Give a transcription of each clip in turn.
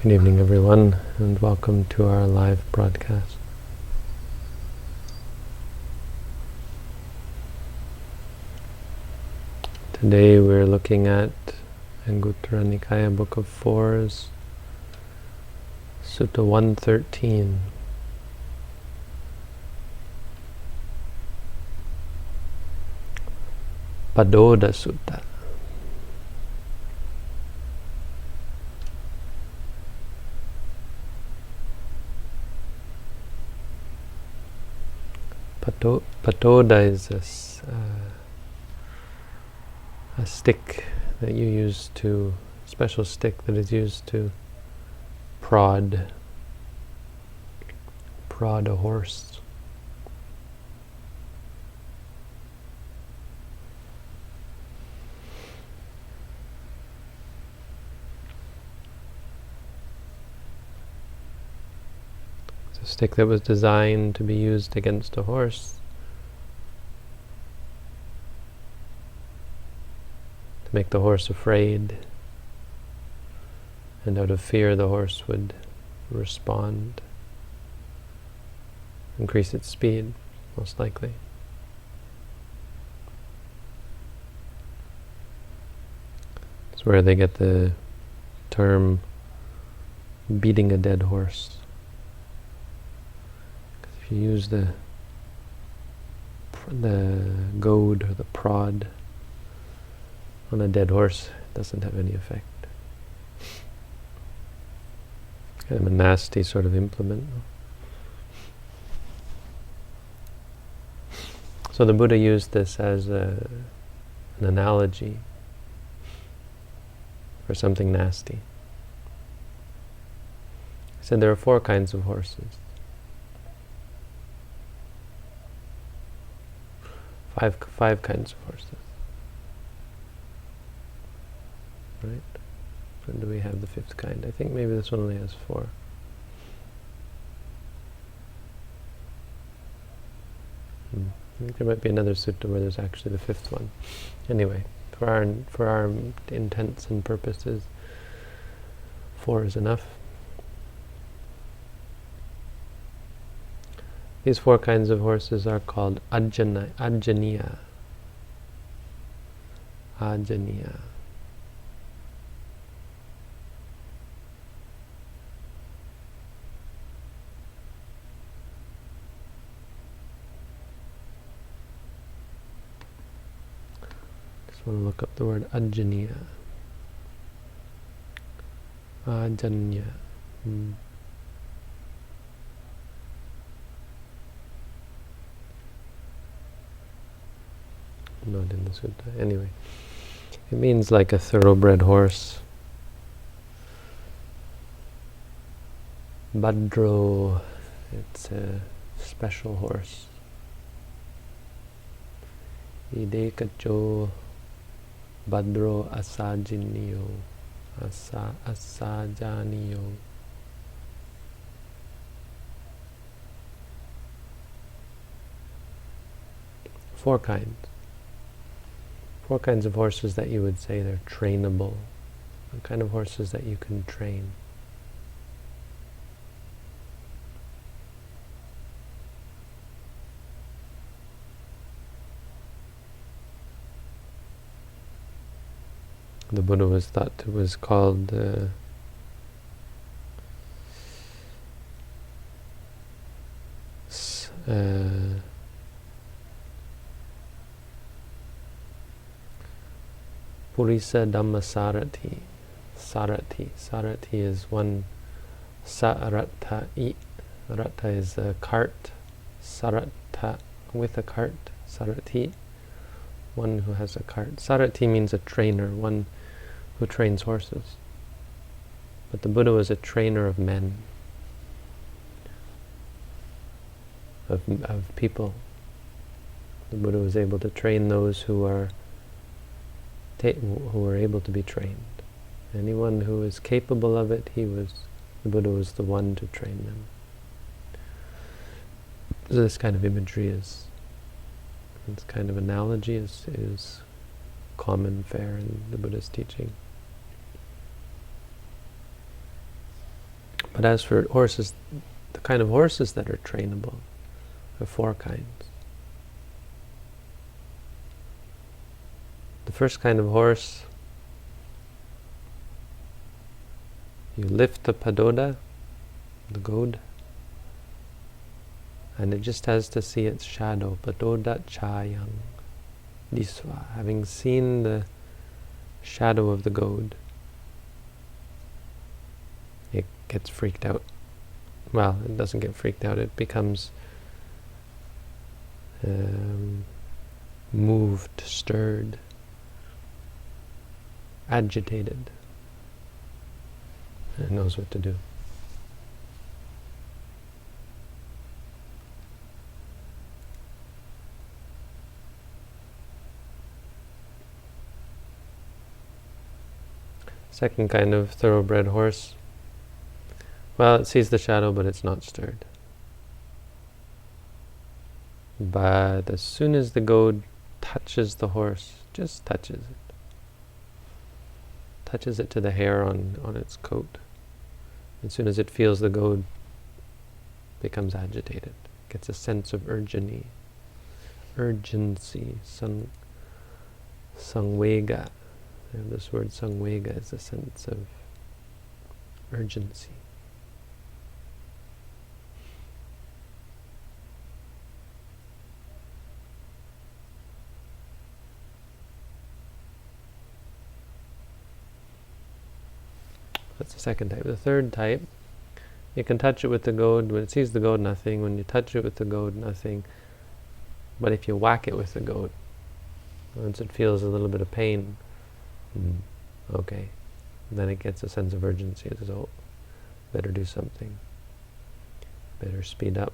Good evening, everyone, and welcome to our live broadcast. Today we're looking at Anguttara Nikaya Book of Fours, Sutta 113. Padoda Sutta. Patoda is a stick that you use to, special stick that is used to prod a horse. It's a stick that was designed to be used against a horse, to make the horse afraid, and out of fear the horse would respond, increase its speed, most likely. It's where they get the term beating a dead horse. If you use the goad or the prod on a dead horse, it doesn't have any effect. Kind of a nasty sort of implement. So the Buddha used this as an analogy for something nasty. He said there are 4 kinds of horses. 5 kinds of horses. Right? When do we have the 5th kind? I think maybe this one only has 4. I think there might be another sutta where there's actually the 5th one. Anyway, for our intents and purposes, 4 is enough. These 4 kinds of horses are called ajaniya. Ajaniya. I want to look up the word ajaniya. Ajanya. Not in the sutta. Anyway, it means like a thoroughbred horse. Badro, it's a special horse. Idekacho Badro asajiniyo. Asajaniyo. Four kinds. 4 kinds of horses that you would say they're trainable. The kind of horses that you can train. The Buddha was called Purisa Dhammasarati. Sarati is one. Sarata. Rata is a cart. Sarata, with a cart. Sarati, one who has a cart. Sarati means a trainer, one who trains horses. But the Buddha was a trainer of men, of people. The Buddha was able to train those who are able to be trained. Anyone who is capable of it, the Buddha was the one to train them. So this kind of imagery this kind of analogy is common fare in the Buddha's teaching. But as for horses, the kind of horses that are trainable are four kinds. The first kind of horse, you lift the padoda, the goad, and it just has to see its shadow. Padoda chayang disva. Having seen the shadow of the goad, it gets freaked out. Well, it doesn't get freaked out. It becomes moved, stirred, agitated. And it knows what to do. Second kind of thoroughbred horse, well, it sees the shadow, but it's not stirred. But as soon as the goad touches the horse, just touches it to the hair on its coat, as soon as it feels the goad, becomes agitated, gets a sense of urgency, sangwega. And this word sangwega is a sense of urgency. That's the second type. The third type, you can touch it with the goad. When it sees the goad, nothing. When you touch it with the goad, nothing. But if you whack it with the goad, once it feels a little bit of pain, okay, then it gets a sense of urgency. It says, oh, better do something. Better speed up.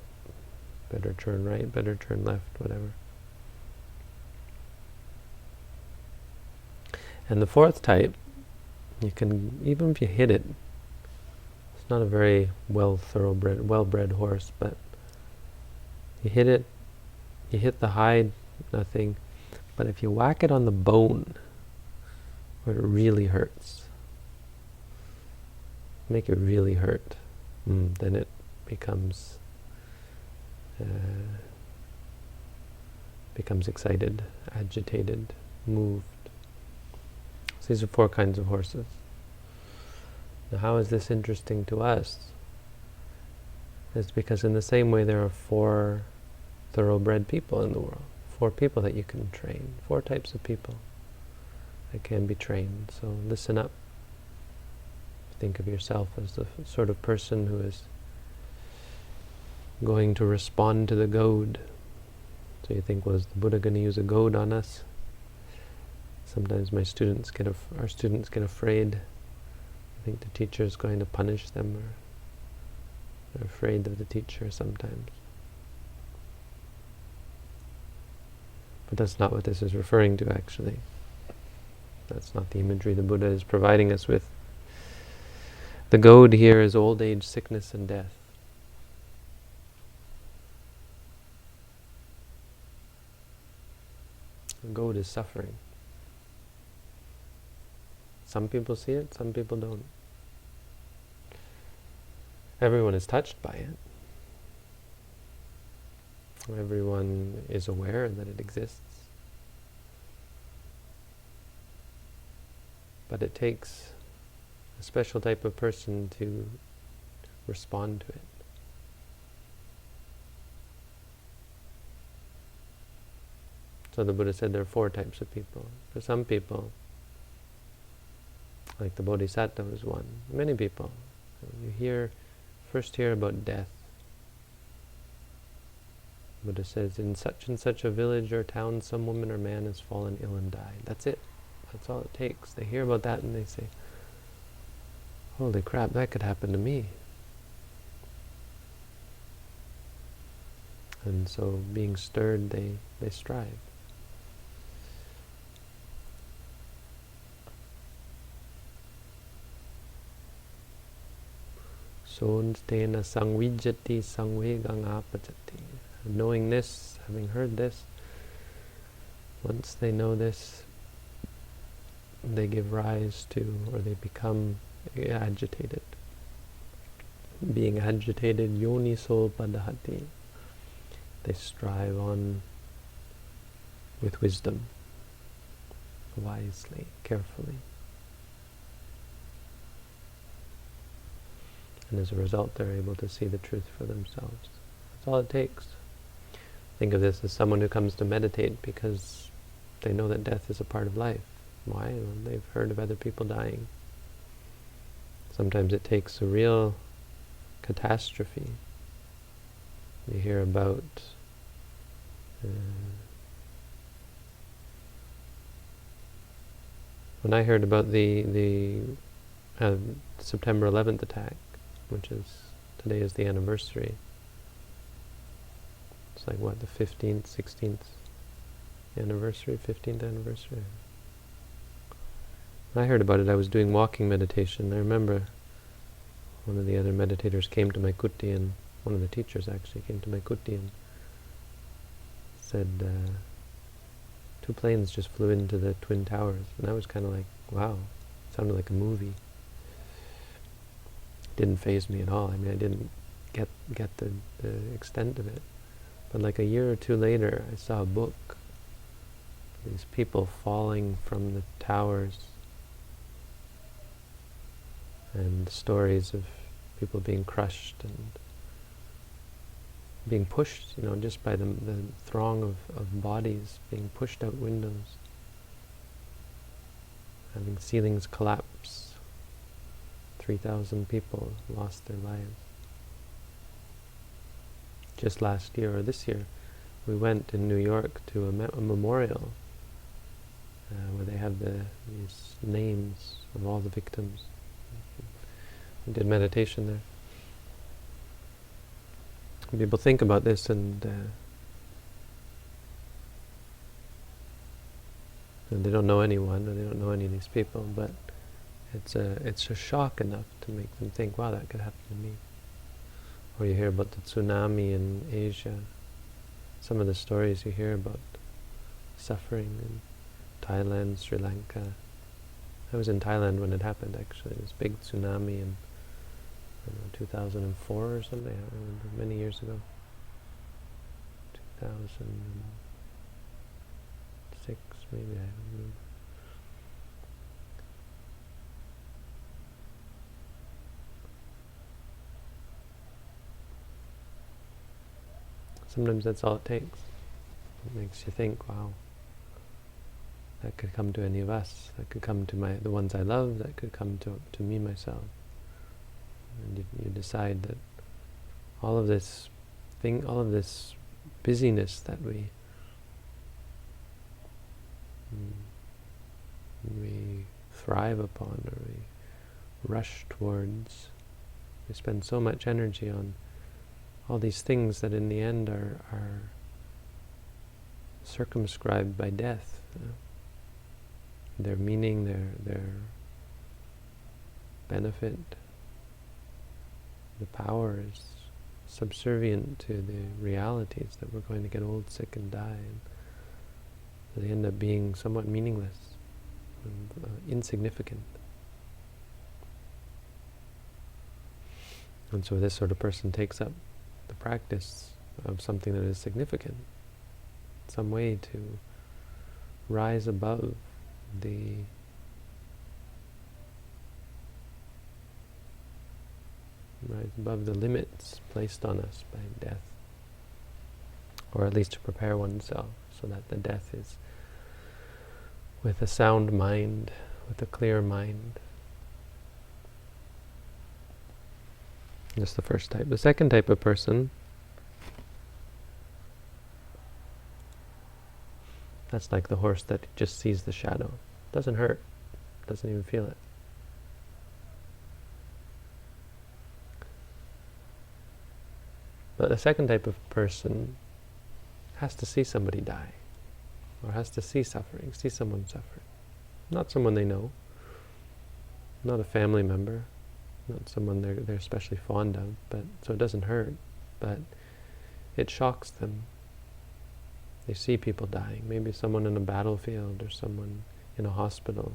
Better turn right. Better turn left. Whatever. And the fourth type, you can, even if you hit it, it's not a very well-bred horse, but you hit it, you hit the hide, nothing. But if you whack it on the bone, where it really hurts, make it really hurt, then it becomes excited, agitated, moved. So these are four kinds of horses. Now, how is this interesting to us? It's because in the same way there are four thoroughbred people in the world, four people that you can train, four types of people that can be trained. So listen up. Think of yourself as the sort of person who is going to respond to the goad. So you think, was the Buddha going to use a goad on us? Sometimes our students get afraid. I think the teacher is going to punish them, or they're afraid of the teacher sometimes. But that's not what this is referring to, actually. That's not the imagery the Buddha is providing us with. The goad here is old age, sickness, and death. The goad is suffering. Some people see it, some people don't. Everyone is touched by it. Everyone is aware that it exists. But it takes a special type of person to respond to it. So the Buddha said there are four types of people. For some people, like the Bodhisattva was one. Many people, you first hear about death. Buddha says, in such and such a village or town, some woman or man has fallen ill and died. That's it. That's all it takes. They hear about that and they say, holy crap, that could happen to me. And so, being stirred, they strive. Sontena sangvijati sangvegang apajati. Knowing this, having heard this, once they know this, they give rise to, or they become agitated. being agitated, yoniso padahati. They strive on with wisdom, wisely, carefully. And as a result, they're able to see the truth for themselves. That's all it takes. Think of this as someone who comes to meditate because they know that death is a part of life. Why? Well, they've heard of other people dying. Sometimes it takes a real catastrophe. You hear about when I heard about the September 11th attack, which is today is the anniversary. It's like what, the 15th, 16th anniversary, 15th anniversary. When I heard about it, I was doing walking meditation. I remember one of the other meditators came to my kuti, and one of the teachers actually came to my kuti and said, 2 planes just flew into the Twin Towers. And I was kind of like, wow, it sounded like a movie. It didn't faze me at all. I mean, I didn't get the extent of it. But like a year or 2 later, I saw a book. These people falling from the towers, and stories of people being crushed and being pushed, just by the throng of bodies being pushed out windows, having ceilings collapse. 3,000 people lost their lives. Just last year, or this year, we went in New York to a memorial where they have these names of all the victims. We did meditation there. And people think about this and they don't know anyone, or they don't know any of these people, but it's a shock enough to make them think, wow, that could happen to me. Or you hear about the tsunami in Asia. Some of the stories you hear about suffering in Thailand, Sri Lanka. I was in Thailand when it happened, actually. It was a big tsunami in 2004 or something. I don't remember, many years ago. 2006, maybe, I don't remember. Sometimes that's all it takes. It makes you think, wow, that could come to any of us. That could come to the ones I love. That could come to me, myself. And you decide that all of this busyness that we thrive upon, or we rush towards, we spend so much energy on all these things that in the end are circumscribed by death. Their meaning, their benefit, the power is subservient to the realities that we're going to get old, sick, and die. And they end up being somewhat meaningless and insignificant. And so this sort of person takes up the practice of something that is significant, some way to rise above the limits placed on us by death, or at least to prepare oneself so that the death is with a sound mind, with a clear mind. That's the first type. The second type of person, that's like the horse that just sees the shadow. Doesn't hurt, doesn't even feel it. But the second type of person has to see somebody die, or has to see suffering, see someone suffering. Not someone they know, not a family member, not someone they're especially fond of, but so it doesn't hurt, but it shocks them. They see people dying, maybe someone in a battlefield or someone in a hospital.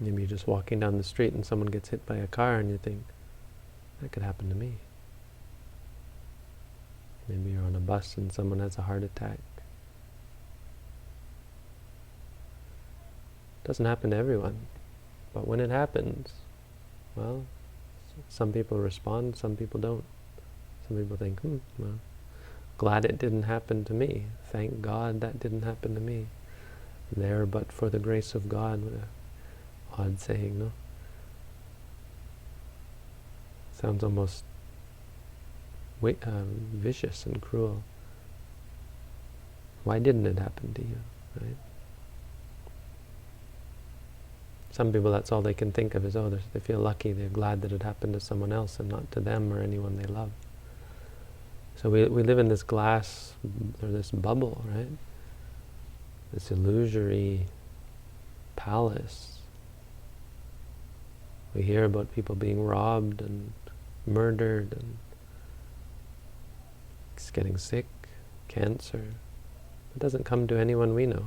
Maybe you're just walking down the street and someone gets hit by a car and you think, that could happen to me. Maybe you're on a bus and someone has a heart attack. It doesn't happen to everyone, but when it happens, well, some people respond, some people don't. Some people think, well, glad it didn't happen to me. Thank God that didn't happen to me. There but for the grace of God. What a odd saying, no? Sounds almost vicious and cruel. Why didn't it happen to you, right? Some people, that's all they can think of is, they feel lucky, they're glad that it happened to someone else and not to them or anyone they love. So we live in this glass, or this bubble, right? This illusory palace. We hear about people being robbed and murdered and getting sick, cancer. It doesn't come to anyone we know.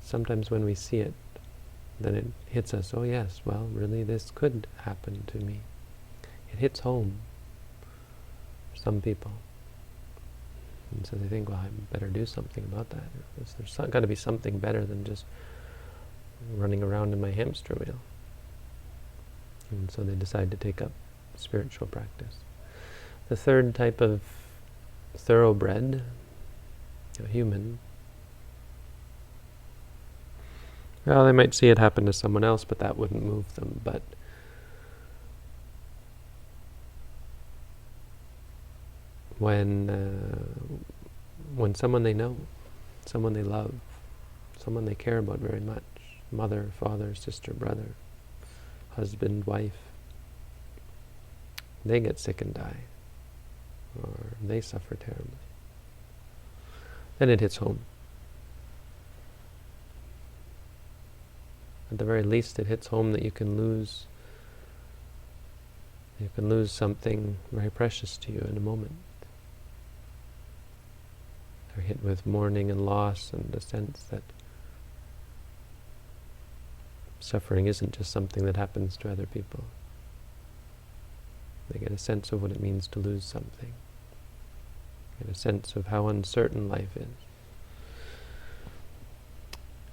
Sometimes when we see it, then it hits us, oh yes, well, really this could happen to me. It hits home for some people. And so they think, well, I better do something about that. There's got to be something better than just running around in my hamster wheel. And so they decide to take up spiritual practice. The third type of thoroughbred, human, well, they might see it happen to someone else, but that wouldn't move them. But when someone they know, someone they love, someone they care about very much, mother, father, sister, brother, husband, wife, they get sick and die, or they suffer terribly, then it hits home. At the very least, it hits home that you can lose something very precious to you in a moment. They're hit with mourning and loss and a sense that suffering isn't just something that happens to other people. They get a sense of what it means to lose something. Get a sense of how uncertain life is.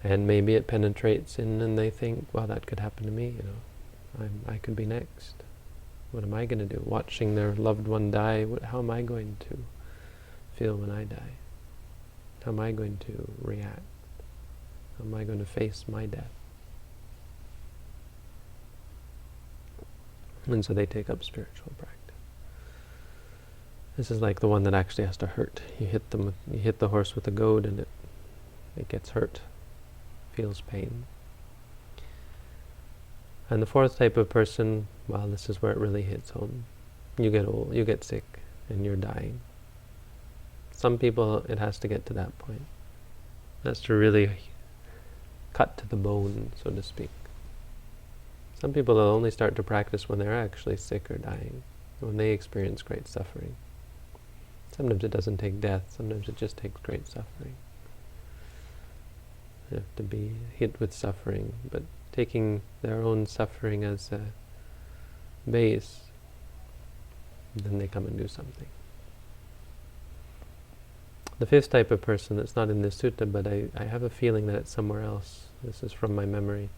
And maybe it penetrates in and they think, well, that could happen to me, I could be next. What am I going to do? Watching their loved one die, how am I going to feel when I die? How am I going to react? How am I going to face my death? And so they take up spiritual practice. This is like the one that actually has to hurt. You hit the horse with a goad and it gets hurt. Feels pain. And the fourth type of person, well, this is where it really hits home. You get old, you get sick, and you're dying. Some people, it has to get to that point. It has to really cut to the bone, so to speak. Some people will only start to practice when they're actually sick or dying, when they experience great suffering. Sometimes it doesn't take death, sometimes it just takes great suffering. You have to be hit with suffering, but taking their own suffering as a base, then they come and do something. The fifth type of person that's not in this sutta, but I have a feeling that it's somewhere else, this is from my memory,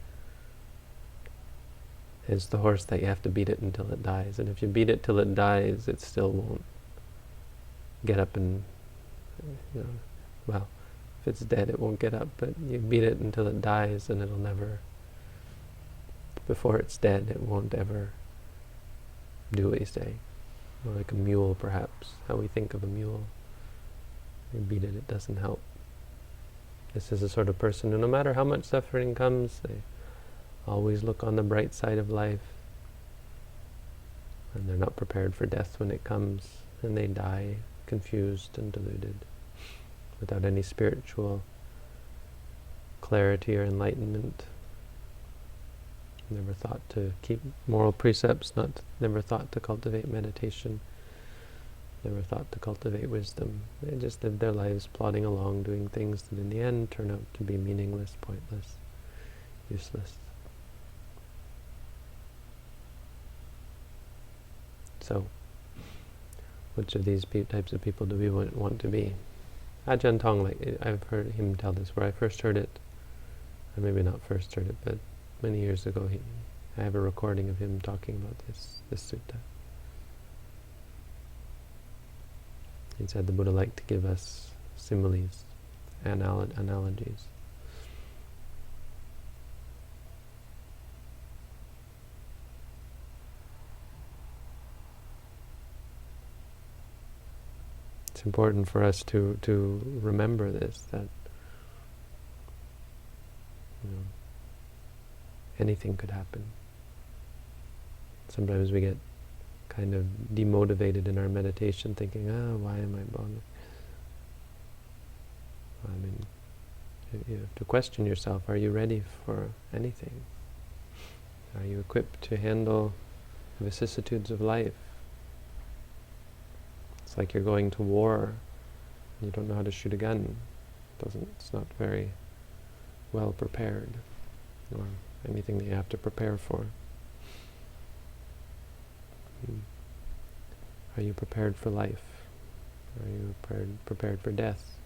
is the horse that you have to beat it until it dies. And if you beat it till it dies, it still won't get up and, well, if it's dead, it won't get up, but you beat it until it dies and it'll never, before it's dead, it won't ever do what you say. Or like a mule, perhaps, how we think of a mule. You beat it, it doesn't help. This is the sort of person who, no matter how much suffering comes, they always look on the bright side of life, and they're not prepared for death when it comes, and they die confused and deluded, without any spiritual clarity or enlightenment. Never thought to keep moral precepts, never thought to cultivate meditation, never thought to cultivate wisdom. They just live their lives plodding along, doing things that in the end turn out to be meaningless, pointless, useless. So, which of these types of people do we want to be? Ajahn Tong, I've heard him tell this, where I first heard it, or maybe not first heard it, but many years ago, I have a recording of him talking about this sutta. He said the Buddha liked to give us similes, analogies. It's important for us to remember this, that anything could happen. Sometimes we get kind of demotivated in our meditation, thinking, why am I bothered? I mean, you have to question yourself, are you ready for anything? Are you equipped to handle the vicissitudes of life? It's like you're going to war, and you don't know how to shoot a gun. It's not very well prepared, or anything that you have to prepare for. Are you prepared for life? Are you prepared for death?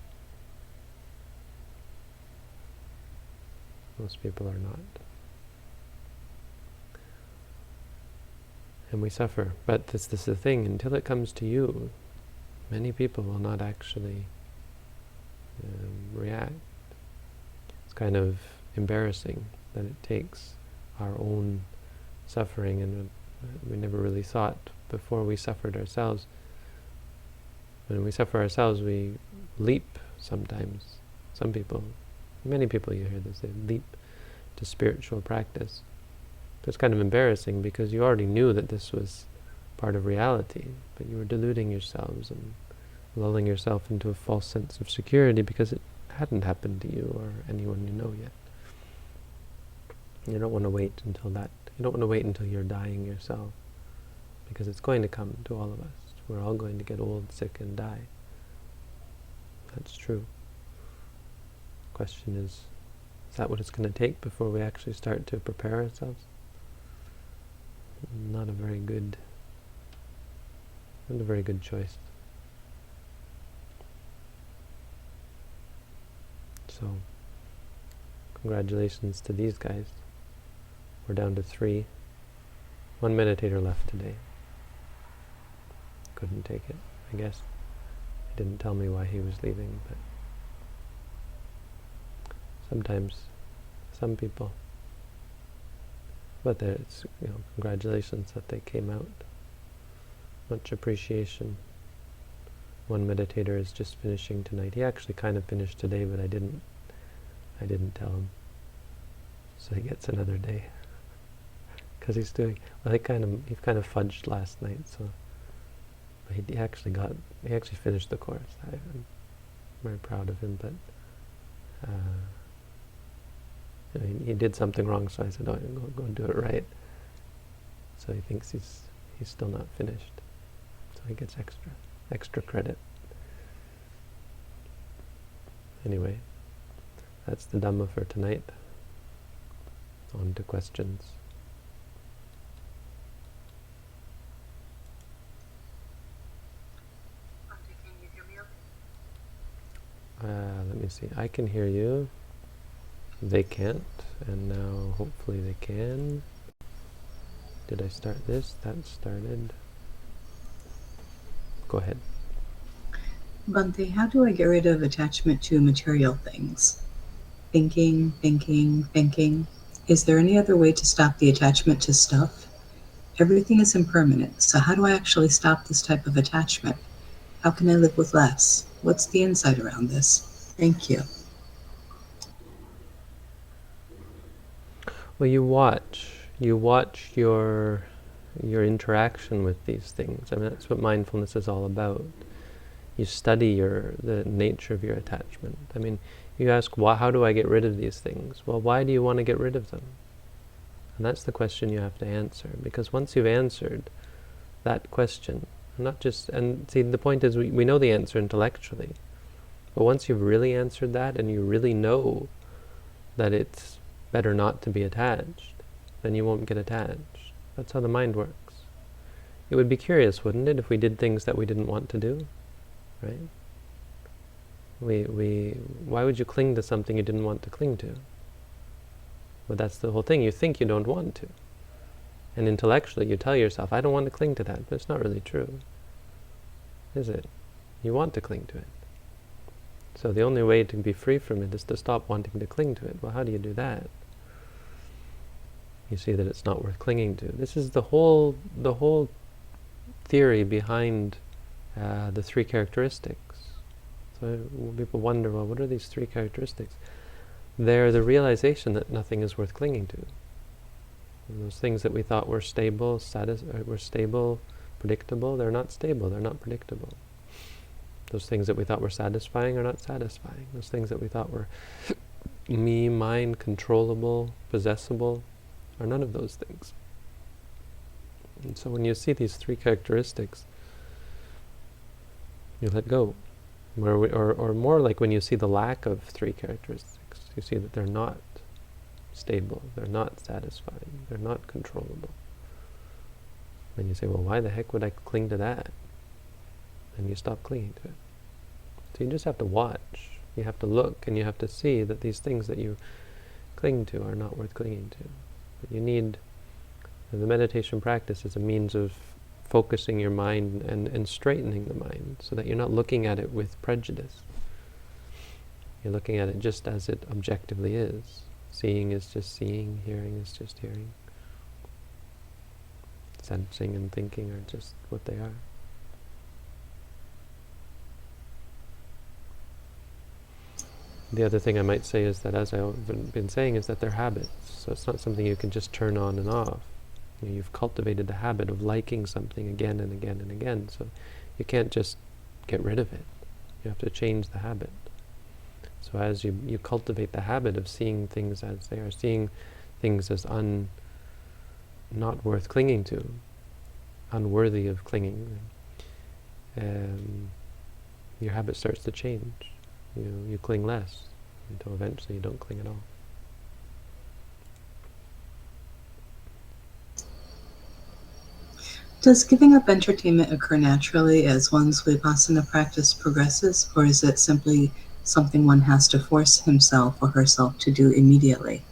Most people are not. And we suffer. But this is the thing, until it comes to you, many people will not actually react. It's kind of embarrassing that it takes our own suffering, and we never really thought before we suffered ourselves. When we suffer ourselves, we leap sometimes. Some people, many people you hear this, they leap to spiritual practice. But it's kind of embarrassing because you already knew that this was part of reality, but you were deluding yourselves and lulling yourself into a false sense of security because it hadn't happened to you or anyone you know yet. You don't want to wait until that. You don't want to wait until you're dying yourself, because it's going to come to all of us. We're all going to get old, sick, and die. That's true. The question is that what it's going to take before we actually start to prepare ourselves? Not a very good choice. So, congratulations to these guys. We're down to 3. 1 meditator left today. Couldn't take it, I guess. He didn't tell me why he was leaving, but sometimes some people. But it's, congratulations that they came out. Much appreciation. 1 meditator is just finishing tonight. He actually kind of finished today, but I didn't tell him. So he gets another day. Because he's doing, he kind of fudged last night, so but he actually finished the course. I'm very proud of him, but he did something wrong, so I said, go do it right. So he thinks he's still not finished. So he gets extra credit. Anyway, that's the Dhamma for tonight. On to questions. Can you hear me okay? Let me see. I can hear you. They can't, and now hopefully they can. Did I start this? That started. Go ahead. Bhante, how do I get rid of attachment to material things? Thinking. Is there any other way to stop the attachment to stuff? Everything is impermanent, so how do I actually stop this type of attachment? How can I live with less? What's the insight around this? Thank you. Well, you watch your interaction with these things. I mean, that's what mindfulness is all about. You study the nature of your attachment. I mean, you ask, how do I get rid of these things? Well, why do you want to get rid of them? And that's the question you have to answer. Because once you've answered that question, and see, the point is we know the answer intellectually. But once you've really answered that, and you really know that it's better not to be attached, then you won't get attached. That's how the mind works. It would be curious, wouldn't it, if we did things that we didn't want to do, right? Why would you cling to something you didn't want to cling to? Well, that's the whole thing. You think you don't want to. And intellectually you tell yourself, I don't want to cling to that, but it's not really true, is it? You want to cling to it. So the only way to be free from it is to stop wanting to cling to it. Well, how do you do that? You see that it's not worth clinging to. This is the whole theory behind the three characteristics. So people wonder, well, what are these three characteristics? They're the realization that nothing is worth clinging to. And those things that we thought were stable, predictable, they're not stable, they're not predictable. Those things that we thought were satisfying are not satisfying. Those things that we thought were me, mine, controllable, possessible, are none of those things. And so when you see these three characteristics, you let go. Or more like when you see the lack of three characteristics, you see that they're not stable, they're not satisfying, they're not controllable. Then you say, well, why the heck would I cling to that? And you stop clinging to it. So you just have to watch. You have to look, and you have to see that these things that you cling to are not worth clinging to. But you need, the meditation practice is a means of focusing your mind and straightening the mind so that you're not looking at it with prejudice. You're looking at it just as it objectively is. Seeing is just seeing, hearing is just hearing. Sensing and thinking are just what they are. The other thing I might say is that, as I've been saying, is that they're habits. So it's not something you can just turn on and off. You've cultivated the habit of liking something again and again and again, so you can't just get rid of it. You have to change the habit. So as you cultivate the habit of seeing things as they are, seeing things as not worth clinging to, unworthy of clinging, your habit starts to change. You cling less until eventually you don't cling at all. Does giving up entertainment occur naturally as one's vipassana practice progresses, or is it simply something one has to force himself or herself to do immediately?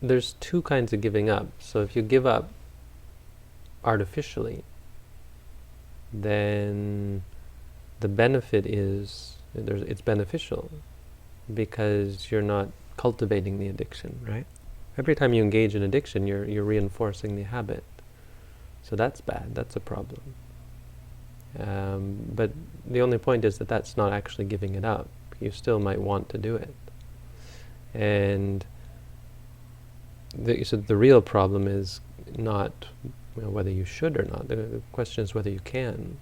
There's two kinds of giving up. So if you give up artificially, then the benefit is, it's beneficial because you're not cultivating the addiction, right? Every time you engage in addiction, you're reinforcing the habit. So that's bad, that's a problem. But the only point is that that's not actually giving it up. You still might want to do it. And so the real problem is not whether you should or not. The question is whether you can.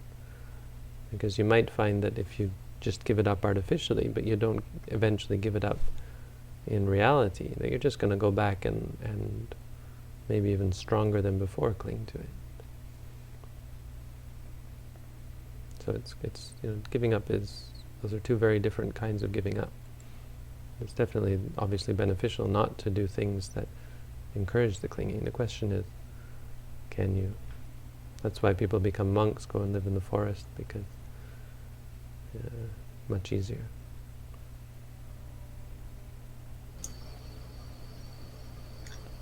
Because you might find that if you just give it up artificially, but you don't eventually give it up in reality, that you're just going to go back and maybe even stronger than before cling to it. So it's giving up those are two very different kinds of giving up. It's definitely obviously beneficial not to do things that encourage the clinging. The question is, can you? That's why people become monks, go and live in the forest, because much easier.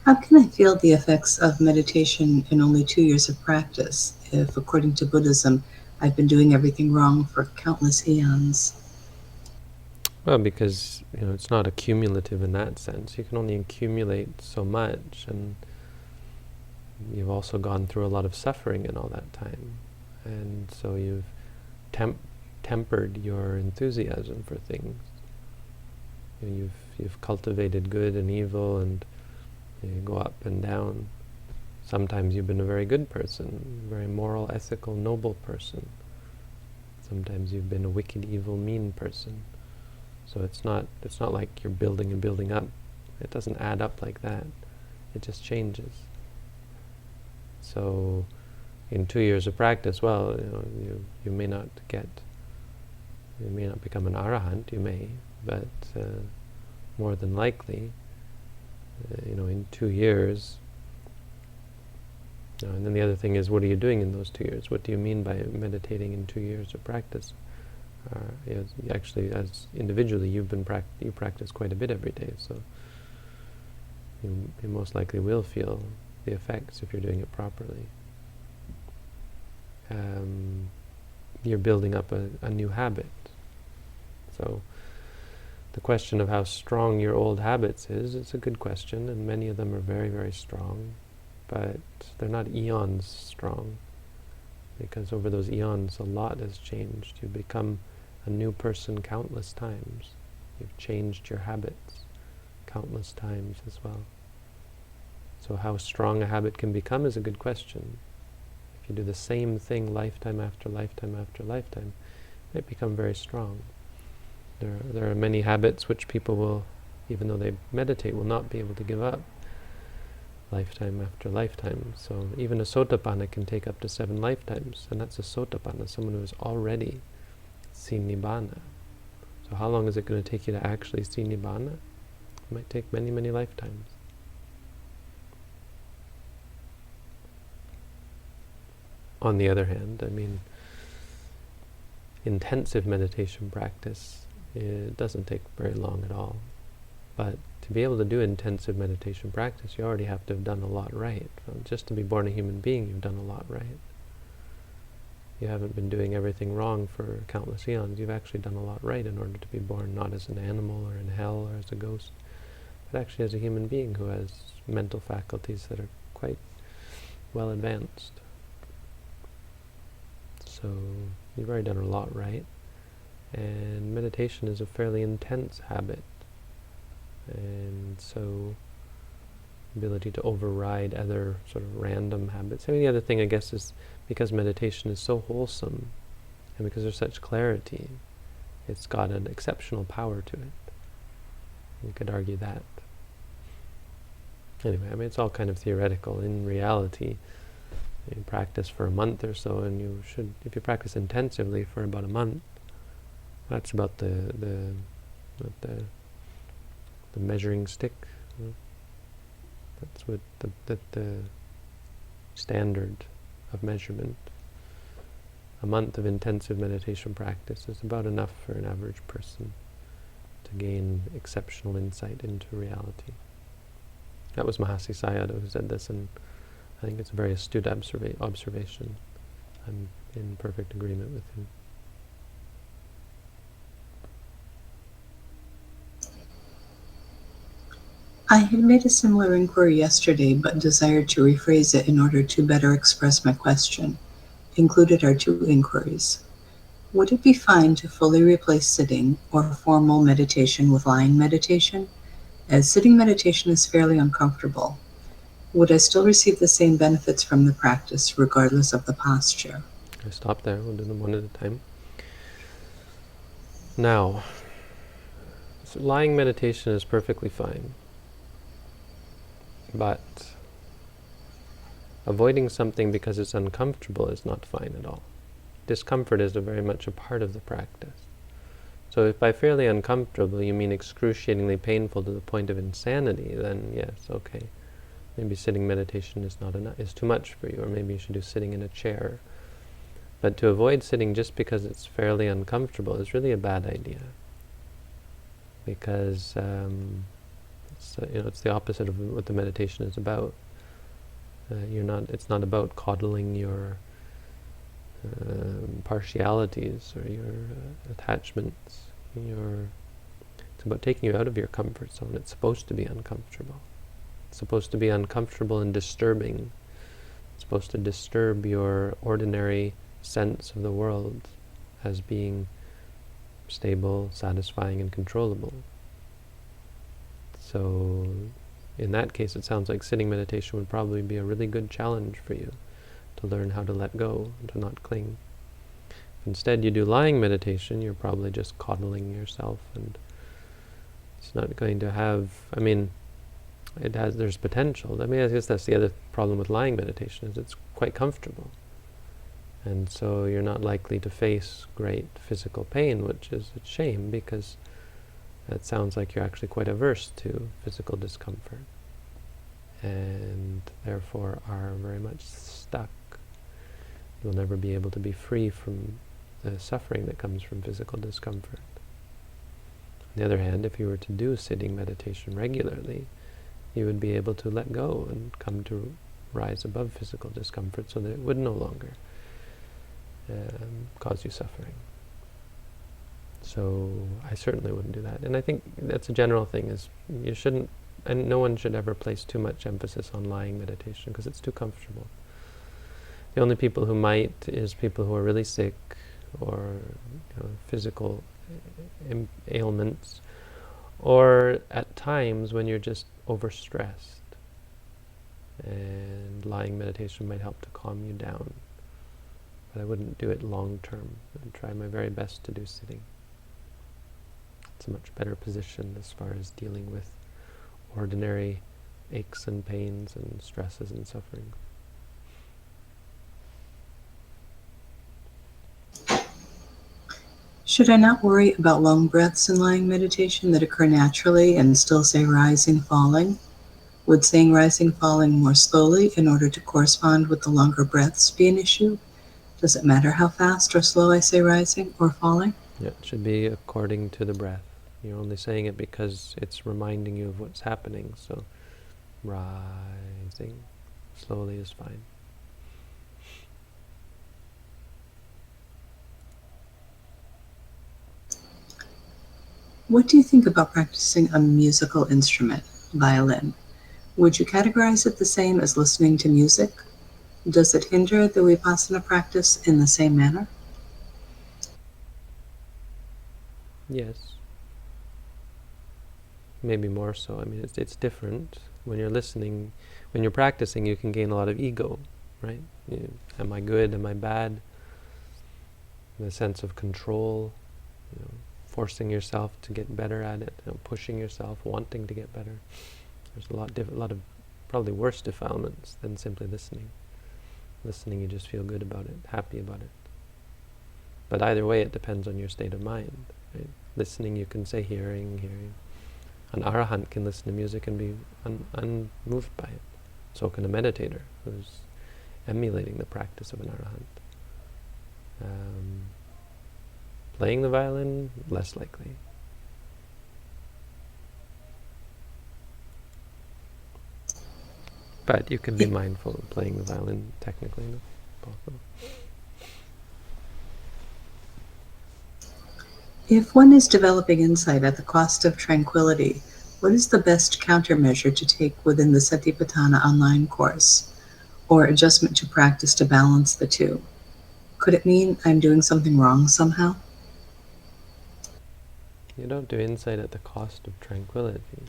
How can I feel the effects of meditation in only 2 years of practice, if, according to Buddhism, I've been doing everything wrong for countless eons? Well, because it's not accumulative in that sense. You can only accumulate so much, and you've also gone through a lot of suffering in all that time, and so you've tempered your enthusiasm for things. You've cultivated good and evil, and you go up and down. Sometimes you've been a very good person, very moral, ethical, noble person. Sometimes you've been a wicked, evil, mean person. So it's not like you're building and building up. It doesn't add up like that. It just changes. So in 2 years of practice, well, you may not become an arahant, you may, but more than likely, in 2 years. And then the other thing is, what are you doing in those 2 years? What do you mean by meditating in 2 years of practice? Actually, as individually, you practice quite a bit every day, so you most likely will feel the effects if you're doing it properly. You're building up a new habit. So the question of how strong your old habits is, it's a good question, and many of them are very, very strong, but they're not eons strong, because over those eons a lot has changed. You've become a new person countless times. You've changed your habits countless times as well. So how strong a habit can become is a good question. If you do the same thing lifetime after lifetime after lifetime, it might become very strong. There are many habits which people will, even though they meditate, will not be able to give up lifetime after lifetime. So even a sotapanna can take up to 7 lifetimes, and that's a sotapanna, someone who has already seen nibbana. So how long is it going to take you to actually see nibbana? It might take many, many lifetimes. On the other hand, intensive meditation practice, it doesn't take very long at all. But to be able to do intensive meditation practice, you already have to have done a lot right. Just to be born a human being, you've done a lot right. You haven't been doing everything wrong for countless eons. You've actually done a lot right in order to be born not as an animal or in hell or as a ghost, but actually as a human being who has mental faculties that are quite well advanced. So you've already done a lot right. And meditation is a fairly intense habit. And so ability to override other sort of random habits. The other thing, I guess, is because meditation is so wholesome and because there's such clarity, it's got an exceptional power to it. You could argue that. Anyway, it's all kind of theoretical. In reality, you practice for a month or so, and you should, if you practice intensively for about a month, that's about the measuring stick. That's what the standard of measurement. A month of intensive meditation practice is about enough for an average person to gain exceptional insight into reality. That was Mahasi Sayadaw who said this, and I think it's a very astute observation. I'm in perfect agreement with him. I had made a similar inquiry yesterday, but desired to rephrase it in order to better express my question. Included are 2 inquiries. Would it be fine to fully replace sitting or formal meditation with lying meditation? As sitting meditation is fairly uncomfortable, would I still receive the same benefits from the practice regardless of the posture? I stop there. We'll do them one at a time. Now, so lying meditation is perfectly fine. But avoiding something because it's uncomfortable is not fine at all. Discomfort is very much a part of the practice. So if by fairly uncomfortable you mean excruciatingly painful to the point of insanity, then yes, okay. Maybe sitting meditation is not enough, is too much for you, or maybe you should do sitting in a chair. But to avoid sitting just because it's fairly uncomfortable is really a bad idea. Because it's the opposite of what the meditation is about. It's not about coddling your partialities or your attachments. It's about taking you out of your comfort zone. It's supposed to be uncomfortable. It's supposed to be uncomfortable and disturbing. It's supposed to disturb your ordinary sense of the world as being stable, satisfying, and controllable. So in that case, it sounds like sitting meditation would probably be a really good challenge for you to learn how to let go and to not cling. If instead you do lying meditation, you're probably just coddling yourself, and it's not going to have, there's potential. I guess that's the other problem with lying meditation, is it's quite comfortable. And so you're not likely to face great physical pain, which is a shame, because that sounds like you're actually quite averse to physical discomfort, and therefore are very much stuck. You'll never be able to be free from the suffering that comes from physical discomfort. On the other hand, if you were to do sitting meditation regularly, you would be able to let go and come to rise above physical discomfort so that it would no longer cause you suffering. So I certainly wouldn't do that. And I think that's a general thing, is you shouldn't, and no one should ever place too much emphasis on lying meditation because it's too comfortable. The only people who might is people who are really sick, or physical ailments, or at times when you're just overstressed, and lying meditation might help to calm you down. But I wouldn't do it long term. I'd try my very best to do sitting. It's a much better position as far as dealing with ordinary aches and pains and stresses and suffering. Should I not worry about long breaths in lying meditation that occur naturally and still say rising, falling? Would saying rising, falling more slowly in order to correspond with the longer breaths be an issue? Does it matter how fast or slow I say rising or falling? Yeah, it should be according to the breath. You're only saying it because it's reminding you of what's happening, so rising slowly is fine. What do you think about practicing a musical instrument, violin? Would you categorize it the same as listening to music? Does it hinder the vipassana practice in the same manner? Yes. Maybe more so. I mean, it's different. When you're listening, when you're practicing, you can gain a lot of ego, right? Am I good? Am I bad? The sense of control, forcing yourself to get better at it, pushing yourself, wanting to get better. There's a lot of probably worse defilements than simply listening. Listening, you just feel good about it, happy about it. But either way, it depends on your state of mind. Right? Listening, you can say hearing. An arahant can listen to music and be unmoved by it. So can a meditator who's emulating the practice of an arahant. Playing the violin, less likely. But you can be mindful of playing the violin technically, no? Possible. If one is developing insight at the cost of tranquility, what is the best countermeasure to take within the Satipatthana online course, or adjustment to practice to balance the two? Could it mean I'm doing something wrong somehow? You don't do insight at the cost of tranquility.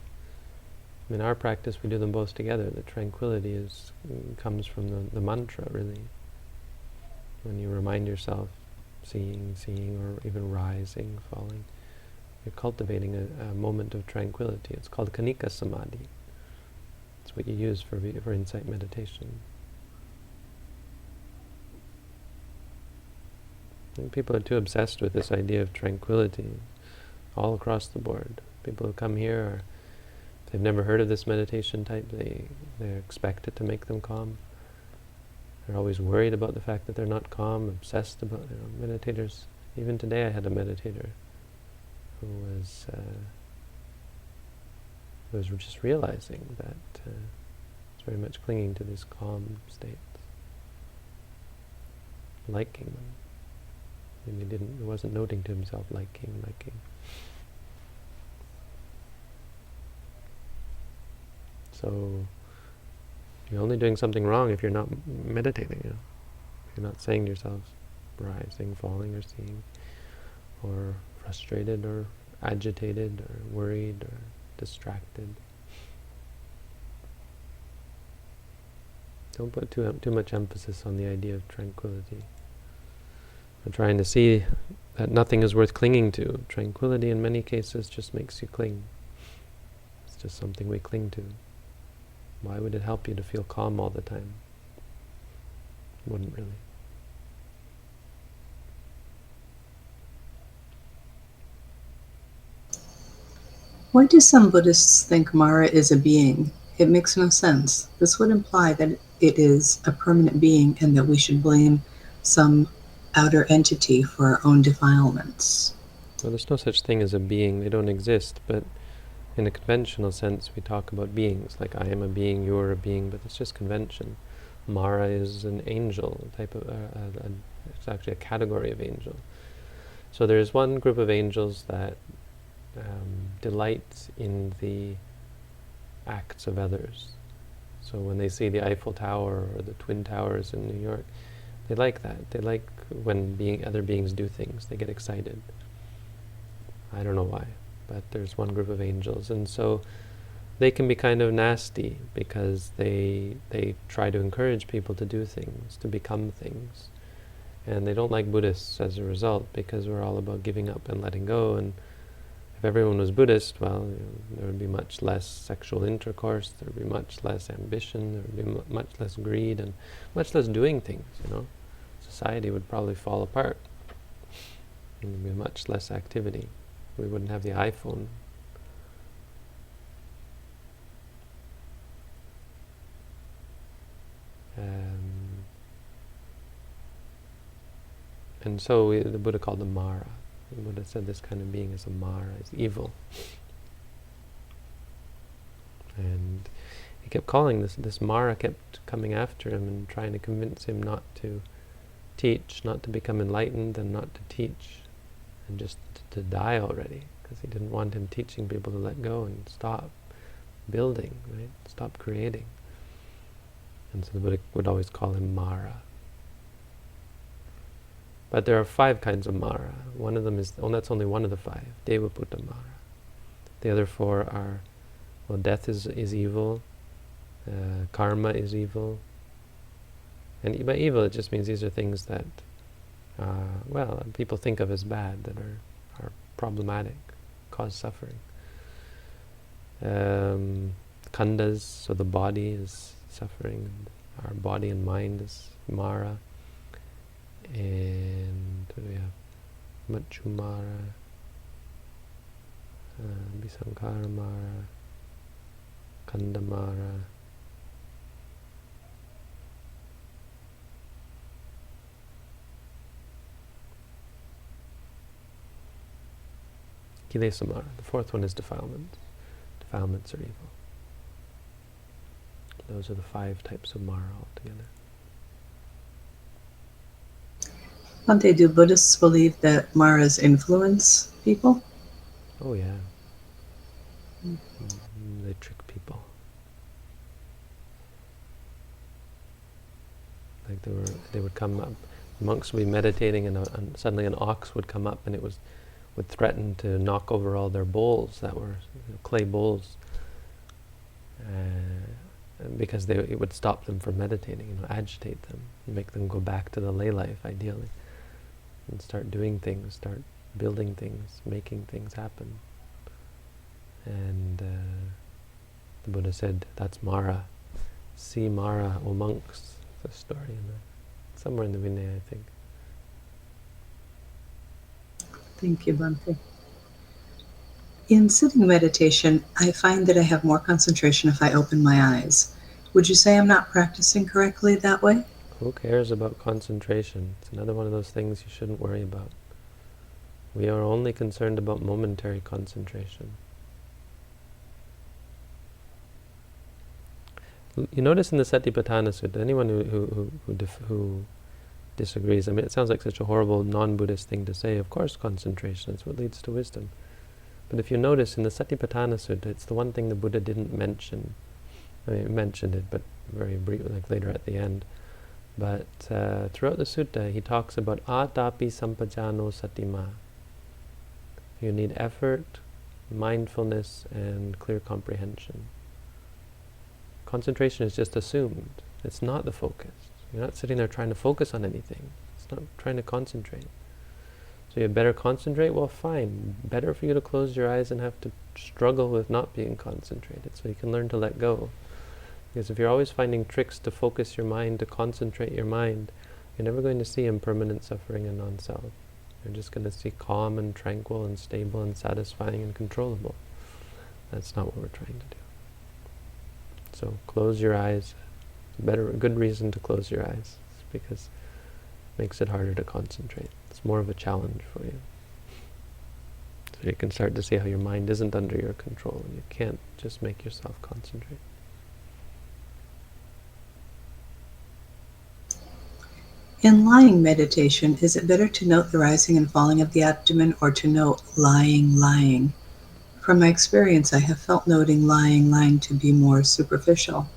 In our practice, we do them both together. The tranquility comes from the mantra, really. When you remind yourself, seeing, or even rising, falling, you're cultivating a moment of tranquility. It's called kanika samadhi. It's what you use for insight meditation. And people are too obsessed with this idea of tranquility all across the board. People who come here if they've never heard of this meditation type, they expect it to make them calm. They're always worried about the fact that they're not calm, obsessed about meditators. Even today I had a meditator who was just realizing that was very much clinging to these calm states, liking them. And he wasn't noting to himself liking. So you're only doing something wrong if you're not meditating. If you're not saying to yourself, rising, falling, or seeing, or frustrated, or agitated, or worried, or distracted. Don't put too much emphasis on the idea of tranquility. We're trying to see that nothing is worth clinging to. Tranquility in many cases just makes you cling. It's just something we cling to. Why would it help you to feel calm all the time? It wouldn't really. Why do some Buddhists think Mara is a being? It makes no sense. This would imply that it is a permanent being and that we should blame some outer entity for our own defilements. Well, there's no such thing as a being. They don't exist, but in a conventional sense, we talk about beings, like I am a being, you're a being, but it's just convention. Mara is an angel, type of, it's actually a category of angel. So there's one group of angels that delight in the acts of others. So when they see the Eiffel Tower or the Twin Towers in New York, they like that. They like when other beings do things. They get excited. I don't know why, but there's one group of angels, and so they can be kind of nasty because they try to encourage people to do things, to become things. And they don't like Buddhists as a result, because we're all about giving up and letting go. And if everyone was Buddhist, well, there would be much less sexual intercourse, there would be much less ambition, there would be much less greed, and much less doing things, Society would probably fall apart. There would be much less activity. We wouldn't have the iPhone. And so the Buddha called them Mara. The Buddha said this kind of being is a Mara, is evil. And he kept calling this Mara kept coming after him and trying to convince him not to teach, not to become enlightened, and not to teach, and just to die already, because he didn't want him teaching people to let go and stop building, right? Stop creating. And so the Buddha would always call him Mara. But there are 5 kinds of Mara. One of them is, that's only one of the 5, Devaputta Mara. The other 4 are, death is evil, karma is evil. And by evil, it just means these are things that, people think of as bad, that are problematic, cause suffering. Khandhas, so the body is suffering, our body and mind is Mara. And what do we have? Machu Mara, Bisankara Mara, Khandha Mara, Kilesa Mara. The 4th one is defilements. Defilements are evil. Those are the 5 types of Mara altogether. Bhante, do Buddhists believe that Maras influence people? Oh yeah. They trick people. Like they would come up, monks would be meditating, and suddenly an ox would come up, and would threaten to knock over all their bowls that were clay bowls, because it would stop them from meditating, agitate them, make them go back to the lay life, ideally, and start doing things, start building things, making things happen. And the Buddha said, that's Mara. See Mara, O monks. It's a story somewhere in the Vinaya, I think. Thank you, Bhante. In sitting meditation, I find that I have more concentration if I open my eyes. Would you say I'm not practicing correctly that way? Who cares about concentration? It's another one of those things you shouldn't worry about. We are only concerned about momentary concentration. You notice in the Satipatthana Sutta, anyone who disagrees, I mean, it sounds like such a horrible non-Buddhist thing to say. Of course, concentration is what leads to wisdom. But if you notice in the Satipatthana Sutta, it's the one thing the Buddha didn't mention. I mean, he mentioned it, but very briefly, like later at the end. But throughout the sutta, he talks about atapi sampajano satima. You need effort, mindfulness, and clear comprehension. Concentration is just assumed. It's not the focus. You're not sitting there trying to focus on anything. It's not trying to concentrate. So you better concentrate? Well, fine. Better for you to close your eyes and have to struggle with not being concentrated, so you can learn to let go. Because if you're always finding tricks to focus your mind, to concentrate your mind, you're never going to see impermanent suffering and non-self. You're just going to see calm and tranquil and stable and satisfying and controllable. That's not what we're trying to do. So close your eyes. A good reason to close your eyes is because it makes it harder to concentrate. It's more of a challenge for you. So you can start to see how your mind isn't under your control and you can't just make yourself concentrate. In lying meditation, is it better to note the rising and falling of the abdomen or to note lying? From my experience, I have felt noting lying to be more superficial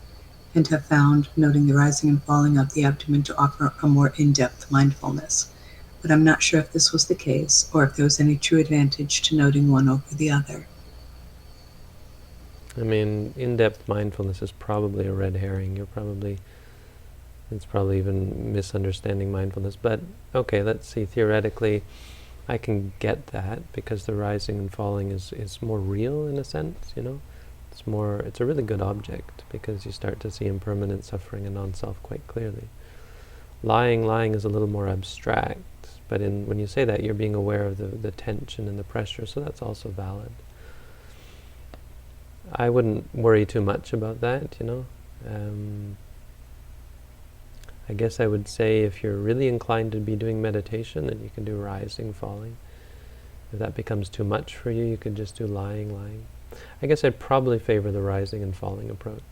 and have found noting the rising and falling of the abdomen to offer a more in-depth mindfulness. But I'm not sure if this was the case or if there was any true advantage to noting one over the other. I mean, in-depth mindfulness is probably a red herring. It's probably even misunderstanding mindfulness. But okay, let's see. Theoretically, I can get that because the rising and falling is more real in a sense, you know. It's a really good object because you start to see impermanent suffering and non-self quite clearly. Lying is a little more abstract, but when you say that, you're being aware of the tension and the pressure, so that's also valid. I wouldn't worry too much about that, you know. I guess I would say if you're really inclined to be doing meditation, then you can do rising, falling. If that becomes too much for you, you could just do lying. I guess I'd probably favor the rising and falling approach.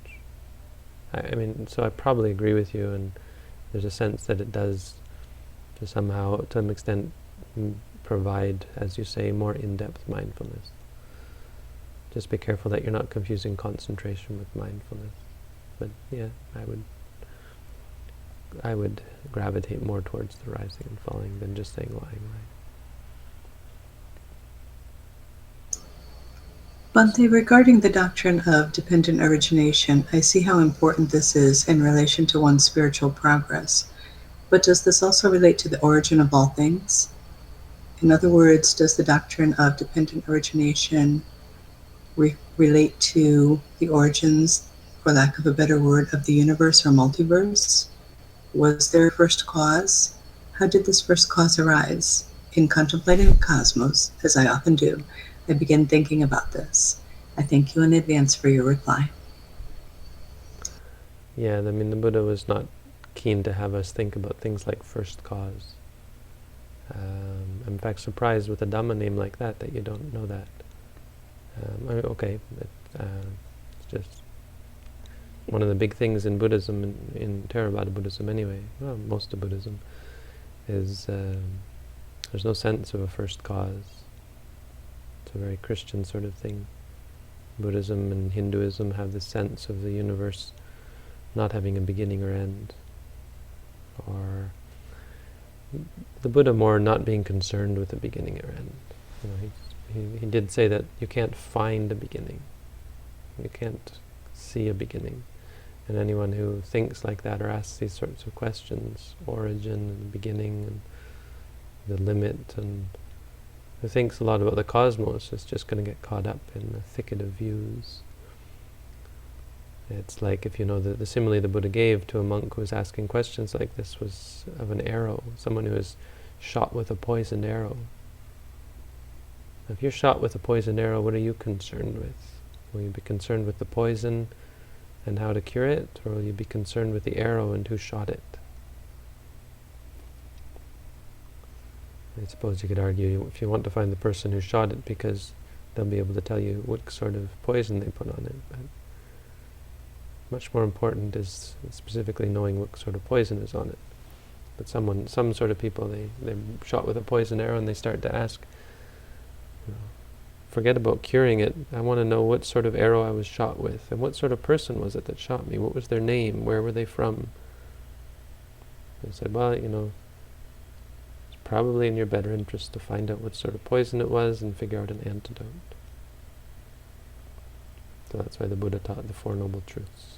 I mean, so I probably agree with you, and there's a sense that it does to somehow, to some extent, provide, as you say, more in-depth mindfulness. Just be careful that you're not confusing concentration with mindfulness. But yeah, I would gravitate more towards the rising and falling than just saying lying. Bhante, regarding the doctrine of dependent origination, I see how important this is in relation to one's spiritual progress. But does this also relate to the origin of all things? In other words, does the doctrine of dependent origination relate to the origins, for lack of a better word, of the universe or multiverse? Was there a first cause? How did this first cause arise? In contemplating the cosmos, as I often do, I begin thinking about this. I thank you in advance for your reply. Yeah, I mean, the Buddha was not keen to have us think about things like first cause. I'm in fact surprised with a Dhamma name like that you don't know that. I mean, okay, it's just one of the big things in Buddhism, in Theravada Buddhism anyway, well, most of Buddhism, is there's no sense of a first cause. It's a very Christian sort of thing. Buddhism and Hinduism have this sense of the universe not having a beginning or end. Or the Buddha more not being concerned with a beginning or end. You know, he did say that you can't find a beginning. You can't see a beginning. And anyone who thinks like that or asks these sorts of questions, origin and beginning and the limit, and who thinks a lot about the cosmos is just going to get caught up in the thicket of views. It's like, if you know the simile the Buddha gave to a monk who was asking questions like this was of an arrow, someone who is shot with a poisoned arrow. If you're shot with a poisoned arrow, what are you concerned with? Will you be concerned with the poison and how to cure it, or will you be concerned with the arrow and who shot it? I suppose you could argue, if you want to find the person who shot it, because they'll be able to tell you what sort of poison they put on it. But much more important is specifically knowing what sort of poison is on it. But some sort of people, they're shot with a poison arrow and they start to ask, forget about curing it, I want to know what sort of arrow I was shot with, and what sort of person was it that shot me, what was their name, where were they from? I said, well, it's probably in your better interest to find out what sort of poison it was and figure out an antidote. So that's why the Buddha taught the Four Noble Truths,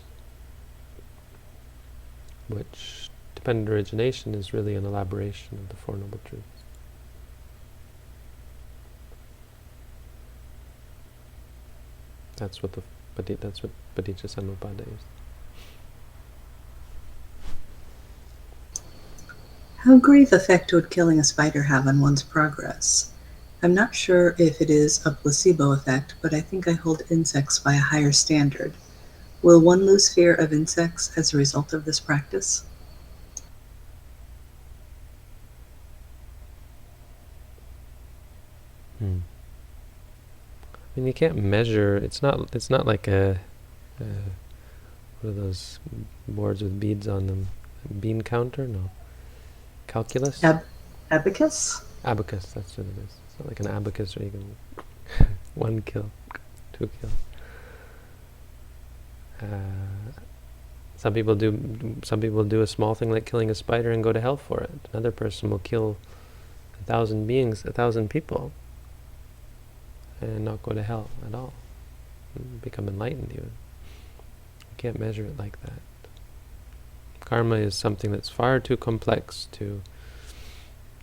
which, dependent origination, is really an elaboration of the Four Noble Truths. That's what Paticca Samuppada is. How grave effect would killing a spider have on one's progress? I'm not sure if it is a placebo effect, but I think I hold insects by a higher standard. Will one lose fear of insects as a result of this practice? Hmm. I mean, you can't measure. It's not. It's not like a what are those boards with beads on them? A bean counter? No. Calculus? Abacus? Abacus. That's what it is. It's not like an abacus where you can one kill, two kill. Some people do. Some people do a small thing like killing a spider and go to hell for it. Another person will kill 1,000 beings, 1,000 people, and not go to hell at all. And become enlightened even. You can't measure it like that. Karma is something that's far too complex to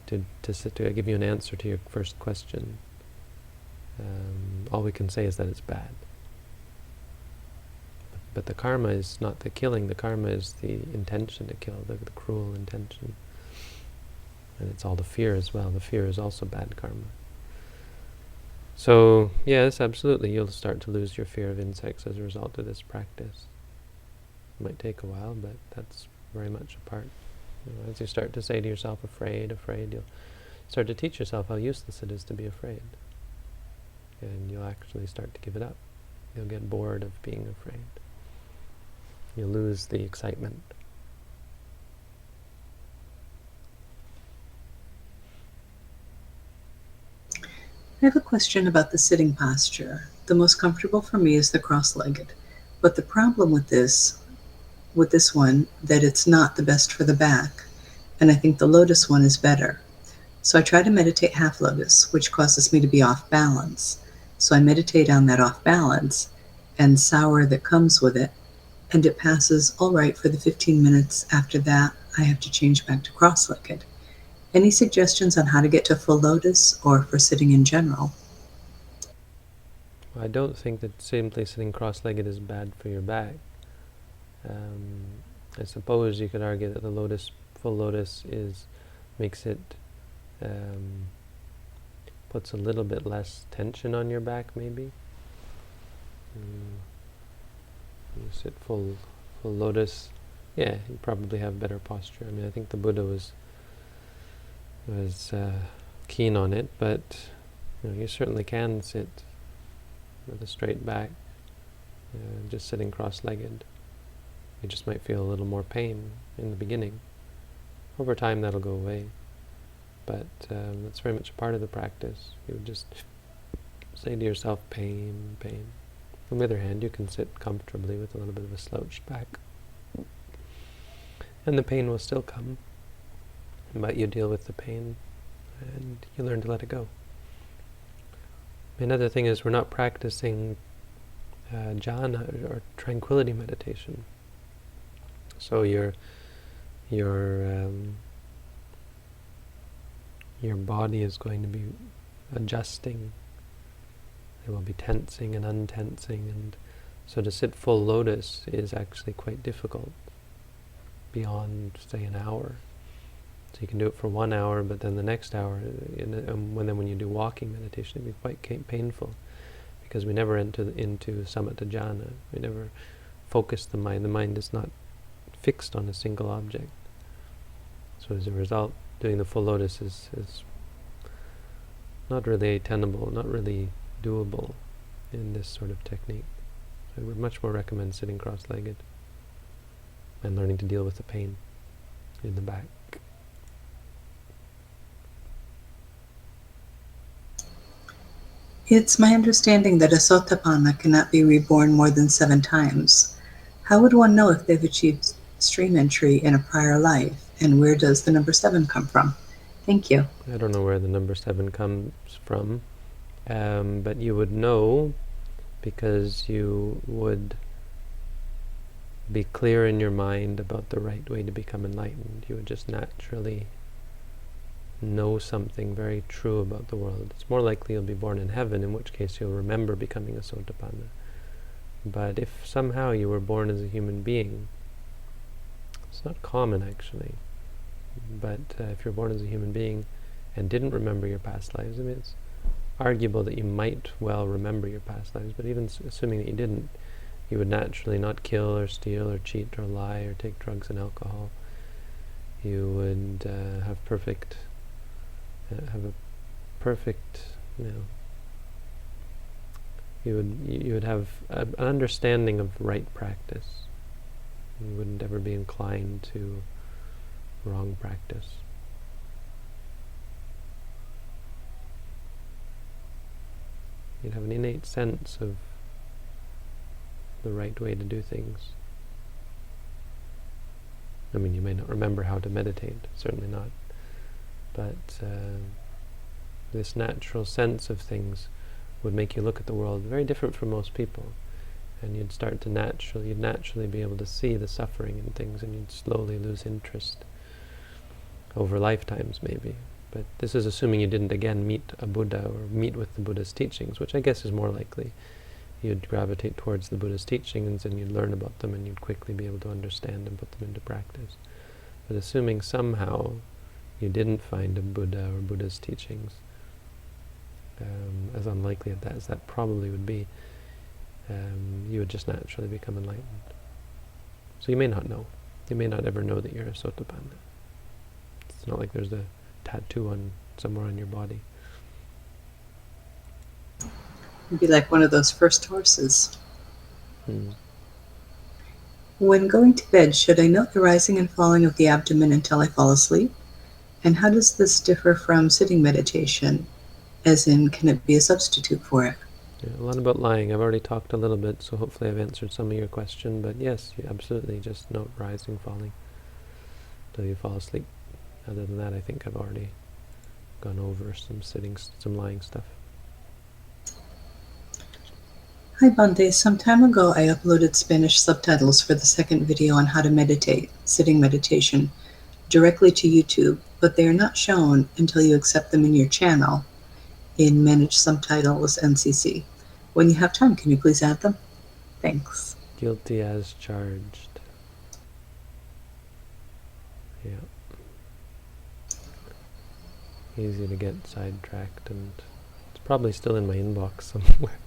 give you an answer to your first question. All we can say is that it's bad. But the karma is not the killing. The karma is the intention to kill, the cruel intention. And it's all the fear as well. The fear is also bad karma. So, yes, absolutely, you'll start to lose your fear of insects as a result of this practice. It might take a while, but that's very much a part. As you start to say to yourself, afraid, afraid, you'll start to teach yourself how useless it is to be afraid. And you'll actually start to give it up. You'll get bored of being afraid. You'll lose the excitement. I have a question about the sitting posture. The most comfortable for me is the cross-legged. But the problem with this one, that it's not the best for the back. And I think the lotus one is better. So I try to meditate half lotus, which causes me to be off balance. So I meditate on that off balance and sour that comes with it, and it passes all right for the 15 minutes. After that, I have to change back to cross-legged. Any suggestions on how to get to full lotus or for sitting in general? I don't think that simply sitting cross-legged is bad for your back. I suppose you could argue that the full lotus makes it, puts a little bit less tension on your back, maybe. You sit full lotus, yeah, you probably have better posture. I mean, I think the Buddha was keen on it, but you certainly can sit with a straight back, just sitting cross-legged. You just might feel a little more pain in the beginning. Over time that'll go away, but that's very much a part of the practice. You would just say to yourself, pain, pain. On the other hand, you can sit comfortably with a little bit of a slouched back, and the pain will still come, but you deal with the pain and you learn to let it go. Another thing is, we're not practicing jhana or tranquility meditation. So your body is going to be adjusting. There will be tensing and untensing, and so to sit full lotus is actually quite difficult beyond, say, an hour. So you can do it for 1 hour, but then the next hour, when you do walking meditation, it can be quite painful, because we never enter into samatha jhana. We never focus the mind. The mind is not fixed on a single object. So as a result, doing the full lotus is not really tenable, not really doable in this sort of technique. So I would much more recommend sitting cross-legged and learning to deal with the pain in the back. It's my understanding that a sotapanna cannot be reborn more than 7 times. How would one know if they've achieved stream entry in a prior life, and where does the number 7 come from? Thank you. I don't know where the number 7 comes from, but you would know because you would be clear in your mind about the right way to become enlightened. You would just naturally know something very true about the world. It's more likely you'll be born in heaven, in which case you'll remember becoming a sotapanna. But if somehow you were born as a human being, it's not common actually, but if you're born as a human being and didn't remember your past lives, I mean, arguable that you might well remember your past lives, but even assuming that you didn't, you would naturally not kill or steal or cheat or lie or take drugs and alcohol. You would have a perfect, you would have an understanding of right practice. You wouldn't ever be inclined to wrong practice. You'd have an innate sense of the right way to do things. I mean, you may not remember how to meditate, certainly not, but this natural sense of things would make you look at the world very different from most people, and you'd start to naturally be able to see the suffering in things, and you'd slowly lose interest over lifetimes maybe. But this is assuming you didn't again meet a Buddha or meet with the Buddha's teachings, which I guess is more likely. You'd gravitate towards the Buddha's teachings and you'd learn about them and you'd quickly be able to understand and put them into practice. But assuming somehow you didn't find a Buddha or Buddha's teachings, as unlikely as that probably would be, you would just naturally become enlightened. So you may not know. You may not ever know that you're a Sotapanna. It's not like there's a tattoo somewhere on your body. It'd be like one of those first horses. Hmm. When going to bed, should I note the rising and falling of the abdomen until I fall asleep? And how does this differ from sitting meditation? As in, can it be a substitute for it? Yeah, a lot about lying. I've already talked a little bit, so hopefully I've answered some of your question. But yes, you absolutely just note rising, falling till you fall asleep. Other than that, I think I've already gone over some lying stuff. Hi Bante, some time ago I uploaded Spanish subtitles for the second video on how to meditate, sitting meditation, directly to YouTube, but they are not shown until you accept them in your channel in Manage Subtitles NCC. When you have time, can you please add them? Thanks. Guilty as charged. Yeah. Easy to get sidetracked, and it's probably still in my inbox somewhere.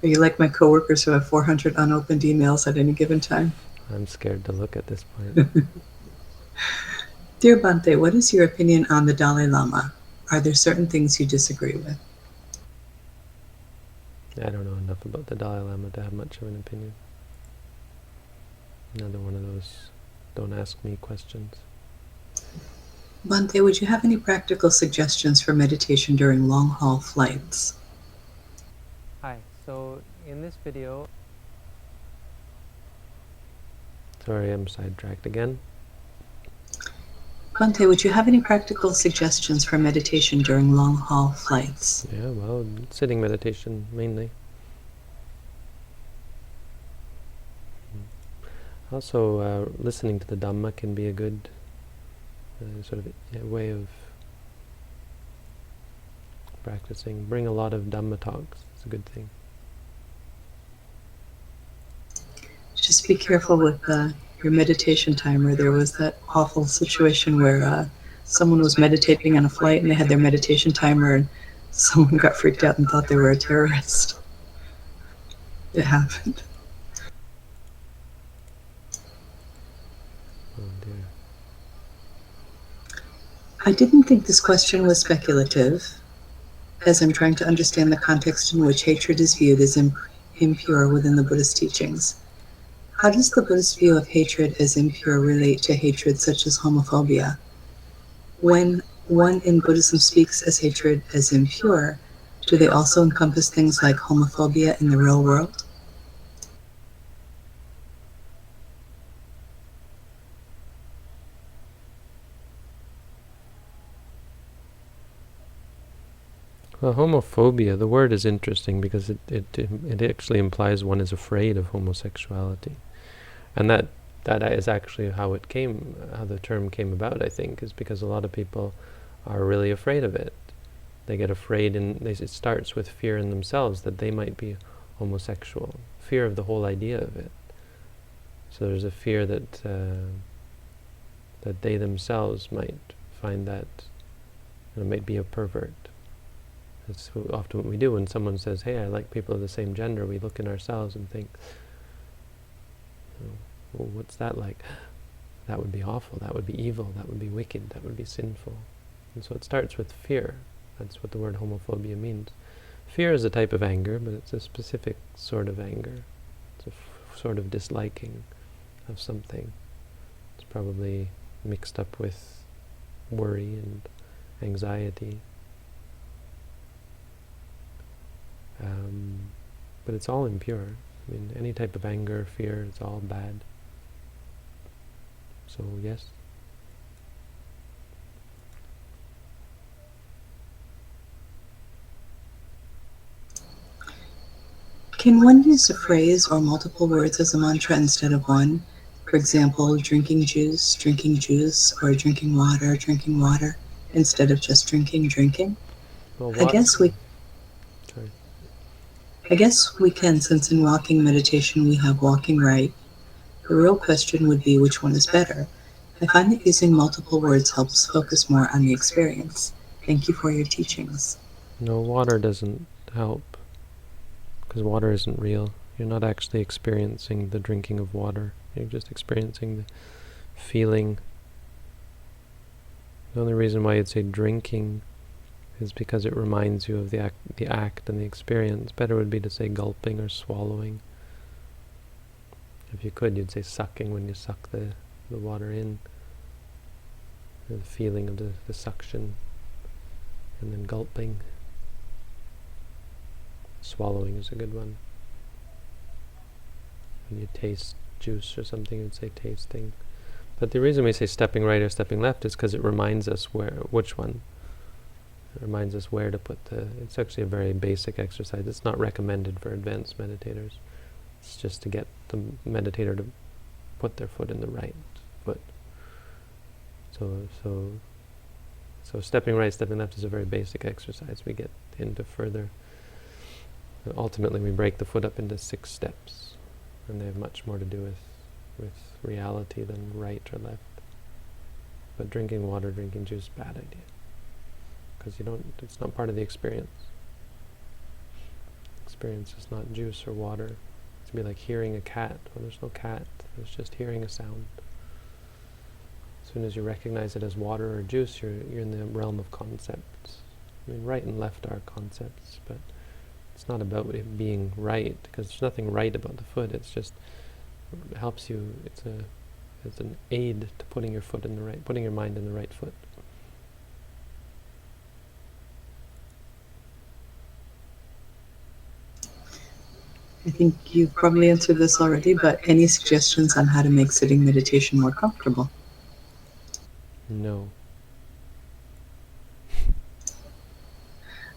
Are you like my coworkers who have 400 unopened emails at any given time? I'm scared to look at this point. Dear Bante, what is your opinion on the Dalai Lama? Are there certain things you disagree with? I don't know enough about the Dalai Lama to have much of an opinion. Another one of those don't ask me questions. Bante, would you have any practical suggestions for meditation during long-haul flights? Hi, so in this video... Sorry, I'm sidetracked again. Bante, would you have any practical suggestions for meditation during long-haul flights? Yeah, well, sitting meditation mainly. Also, listening to the Dhamma can be a good sort of way of practicing. Bring a lot of Dhamma talks. It's a good thing. Just be careful with your meditation timer. There was that awful situation where someone was meditating on a flight and they had their meditation timer and someone got freaked out and thought they were a terrorist. It happened. Oh dear. I didn't think this question was speculative, as I'm trying to understand the context in which hatred is viewed as impure within the Buddhist teachings. How does the Buddhist view of hatred as impure relate to hatred such as homophobia? When one in Buddhism speaks as hatred as impure, do they also encompass things like homophobia in the real world? Well, homophobia, the word is interesting because it actually implies one is afraid of homosexuality. And that is actually how the term came about, I think, is because a lot of people are really afraid of it. They get afraid, and it starts with fear in themselves that they might be homosexual, fear of the whole idea of it. So there's a fear that they themselves might find that It might be a pervert. That's often what we do when someone says, hey, I like people of the same gender. We look in ourselves and think, well, what's that like? That would be awful. That would be evil. That would be wicked. That would be sinful. And so it starts with fear. That's what the word homophobia means. Fear is a type of anger, but it's a specific sort of anger. It's a sort of disliking of something. It's probably mixed up with worry and anxiety. But it's all impure. I mean, any type of anger, fear, it's all bad. So, yes. Can one use a phrase or multiple words as a mantra instead of one? For example, drinking juice, or drinking water, instead of just drinking? Well, I what? guess we Sorry. I guess we can, since in walking meditation we have walking right. The real question would be which one is better. I find that using multiple words helps focus more on the experience. Thank you for your teachings. No, water doesn't help, because water isn't real. You're not actually experiencing the drinking of water. You're just experiencing the feeling. The only reason why you'd say drinking is because it reminds you of the act and the experience. Better would be to say gulping or swallowing. If you could, you'd say sucking when you suck the water in. The feeling of the suction. And then gulping. Swallowing is a good one. When you taste juice or something, you'd say tasting. But the reason we say stepping right or stepping left is because it reminds us which one. It reminds us where to put it's actually a very basic exercise. It's not recommended for advanced meditators. It's just to get the meditator to put their foot in the right foot. So stepping right, stepping left is a very basic exercise. We get into further. Ultimately, we break the foot up into 6 steps, and they have much more to do with reality than right or left. But drinking water, drinking juice, bad idea, because it's not part of the experience. Experience is not juice or water. It's be like hearing a cat. Well, there's no cat. There's just hearing a sound. As soon as you recognize it as water or juice, you're in the realm of concepts. I mean, right and left are concepts, but it's not about it being right, because there's nothing right about the foot. It's just it helps you. It's an aid to putting your mind in the right foot. I think you've probably answered this already, but any suggestions on how to make sitting meditation more comfortable? No.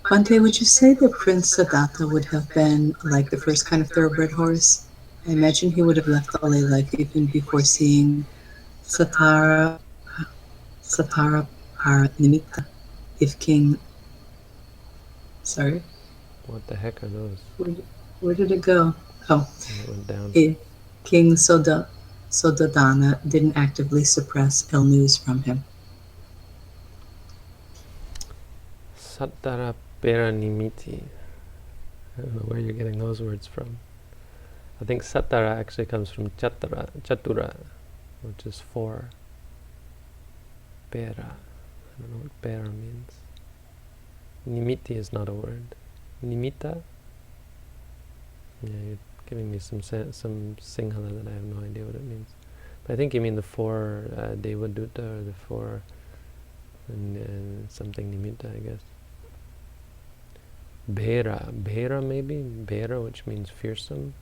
Bhante, would you say that Prince Siddhartha would have been like the first kind of thoroughbred horse? I imagine he would have left the lay life even before seeing Satara Satara Paranimitta. If King, sorry, What the heck are those? where did it go? Oh, It went down. if King Sodadana didn't actively suppress ill news from him. Sattara Peranimiti. I don't know where you're getting those words from. I think Sattara actually comes from Chatura, which is 4. Pera. I don't know what pera means. Nimiti is not a word. Nimitta? Yeah, you're giving me some Sinhala that I have no idea what it means. But I think you mean the 4 Devaduta, or the 4 something Nimitta, I guess. Bhera maybe? Bhera, which means fearsome.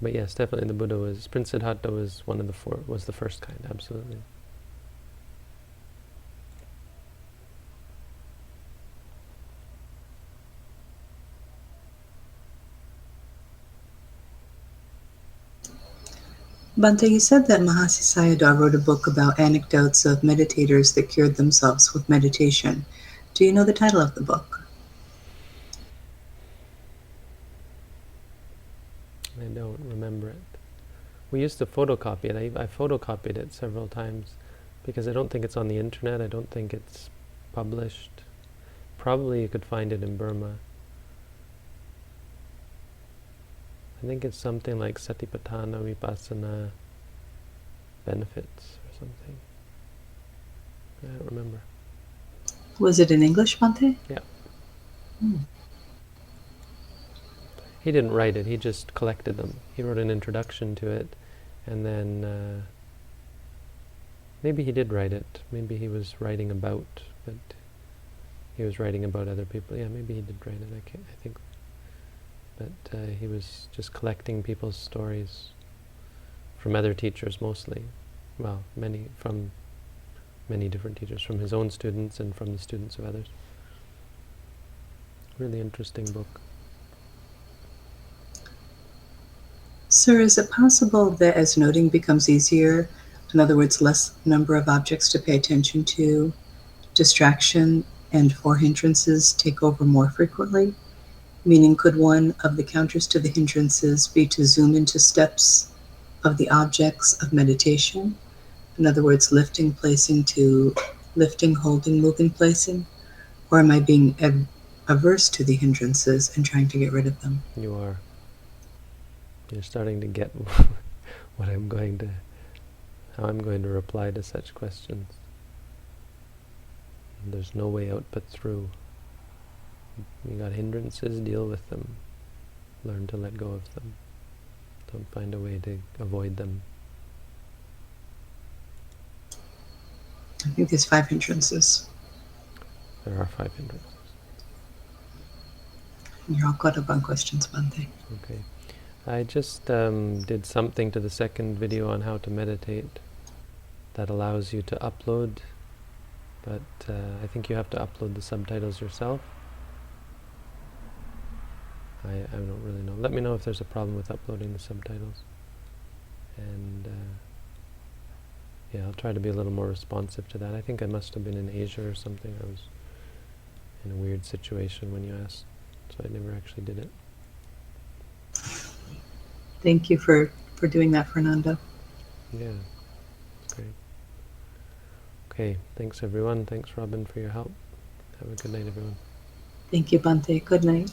But yes, definitely the Buddha Prince Siddhartha was one of the 4, was the first kind, absolutely. Bhante, you said that Mahasi Sayadaw wrote a book about anecdotes of meditators that cured themselves with meditation. Do you know the title of the book? I don't remember it. We used to photocopy it. I photocopied it several times because I don't think it's on the internet. I don't think it's published. Probably you could find it in Burma. I think it's something like Satipatthana Vipassana benefits or something. I don't remember. Was it in English, Bhante? Yeah. Hmm. He didn't write it, he just collected them. He wrote an introduction to it, and then maybe he did write it. Maybe he was writing about, but he was writing about other people. Yeah, maybe he did write it, I think. But he was just collecting people's stories from other teachers mostly. Well, from many different teachers, from his own students and from the students of others. Really interesting book. Sir, is it possible that as noting becomes easier, in other words, less number of objects to pay attention to, distraction and four hindrances take over more frequently? Meaning, could one of the counters to the hindrances be to zoom into steps of the objects of meditation? In other words, lifting, placing to lifting, holding, moving, placing? Or am I being averse to the hindrances and trying to get rid of them? You are. You're starting to get what how I'm going to reply to such questions. There's no way out but through. You got hindrances, deal with them. Learn to let go of them. Don't find a way to avoid them. I think there's 5 hindrances. There are 5 hindrances. You're all caught up on questions, Bhante. Okay. I just did something to the second video on how to meditate that allows you to upload, but I think you have to upload the subtitles yourself. I don't really know. Let me know if there's a problem with uploading the subtitles. And yeah, I'll try to be a little more responsive to that. I think I must have been in Asia or something. I was in a weird situation when you asked, so I never actually did it. Thank you for doing that, Fernando. Yeah, great. Okay, thanks everyone. Thanks Robin for your help. Have a good night, everyone. Thank you, Bhante. Good night.